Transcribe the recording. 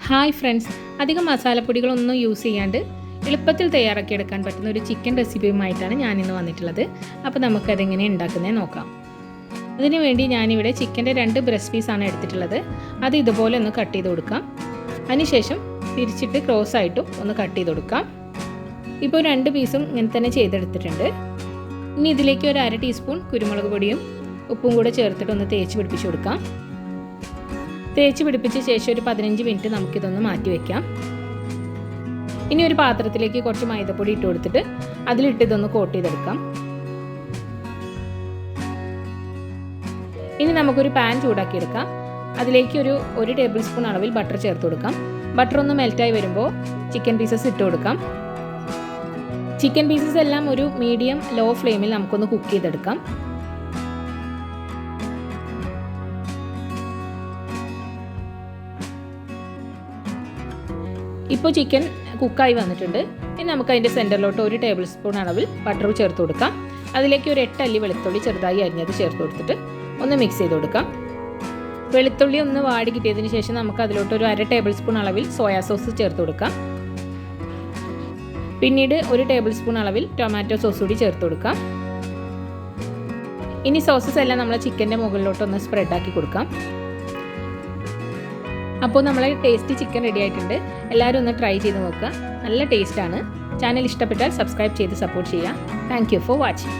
Hi friends, അധികം മസാലപ്പൊടികളൊന്നും use ചെയ്യാണ്ട് എളുപ്പത്തിൽ തയ്യാറാക്കിയെടുക്കാൻ പറ്റുന്ന ഒരു ചിക്കൻ റെസിപ്പിയുമായിട്ടാണ് ഞാനിന്ന് വന്നിട്ടുള്ളത്. അപ്പോൾ നമുക്കതെങ്ങനെ ഉണ്ടാക്കുന്നത് നോക്കാം. അതിനുവേണ്ടി ഞാനിവിടെ ചിക്കൻ്റെ 2 ബ്രസ്റ്റ് പീസാണ് എടുത്തിട്ടുള്ളത്. അത് ഇതുപോലെ ഒന്ന് കട്ട് ചെയ്ത് കൊടുക്കാം. അതിനുശേഷം തിരിച്ചിട്ട് ക്രോസ് ആയിട്ടും ഒന്ന് കട്ട് ചെയ്ത് കൊടുക്കാം. ഇപ്പോൾ 2 പീസും ഇങ്ങനെ തന്നെ ചെയ്തെടുത്തിട്ടുണ്ട്. ഇനി ഇതിലേക്ക് ഒരു 1/2 ടീസ്പൂൺ കുരുമുളക് പൊടിയും ഉപ്പും കൂടെ ചേർത്തിട്ട് ഒന്ന് തേച്ച് പിടിപ്പിച്ച് കൊടുക്കാം. തേച്ച് പിടിപ്പിച്ച ശേഷം ഒരു 15 മിനിറ്റ് നമുക്കിതൊന്ന് മാറ്റി വയ്ക്കാം. ഇനി ഒരു പാത്രത്തിലേക്ക് കുറച്ച് മൈദപ്പൊടി ഇട്ട് കൊടുത്തിട്ട് അതിലിട്ട് ഇതൊന്ന് കോട്ട് ചെയ്തെടുക്കാം. ഇനി നമുക്കൊരു പാൻ ചൂടാക്കിയെടുക്കാം. അതിലേക്ക് ഒരു ടേബിൾ സ്പൂൺ അളവിൽ ബട്ടർ ചേർത്ത് കൊടുക്കാം. ബട്ടർ ഒന്ന് മെൽറ്റായി വരുമ്പോൾ ചിക്കൻ പീസസ് ഇട്ട് കൊടുക്കാം. ചിക്കൻ പീസസ് എല്ലാം ഒരു മീഡിയം ലോ ഫ്ലെയിമിൽ നമുക്കൊന്ന് കുക്ക് ചെയ്തെടുക്കാം. ഇപ്പോൾ ചിക്കൻ കുക്കായി വന്നിട്ടുണ്ട്. ഇനി നമുക്ക് അതിൻ്റെ സെൻറ്ററിലോട്ട് ഒരു ടേബിൾ സ്പൂൺ അളവിൽ ബട്ടർ ചേർത്ത് കൊടുക്കാം. അതിലേക്ക് ഒരു 8 അല്ലി വെളുത്തുള്ളി ചെറുതായി അരിഞ്ഞത് ചേർത്ത് കൊടുത്തിട്ട് ഒന്ന് മിക്സ് ചെയ്ത് കൊടുക്കാം. വെളുത്തുള്ളി ഒന്ന് വാടി കിട്ടിയതിന് ശേഷം നമുക്ക് അതിലോട്ട് ഒരു 1/2 ടേബിൾ സ്പൂൺ അളവിൽ സോയാ സോസ് ചേർത്ത് കൊടുക്കാം. പിന്നീട് ഒരു ടേബിൾ സ്പൂൺ അളവിൽ ടൊമാറ്റോ സോസ് കൂടി ചേർത്ത് കൊടുക്കാം. ഇനി സോസസ് എല്ലാം നമ്മൾ ചിക്കൻ്റെ മുകളിലോട്ട് ഒന്ന് സ്പ്രെഡാക്കി കൊടുക്കാം. അപ്പോൾ നമ്മളെ ടേസ്റ്റി ചിക്കൻ റെഡി ആയിട്ടുണ്ട്. എല്ലാവരും ഒന്ന് ട്രൈ ചെയ്ത് നോക്കുക. നല്ല ടേസ്റ്റാണ്. ചാനൽ ഇഷ്ടപ്പെട്ടാൽ സബ്സ്ക്രൈബ് ചെയ്ത് സപ്പോർട്ട് ചെയ്യുക. Thank you for watching.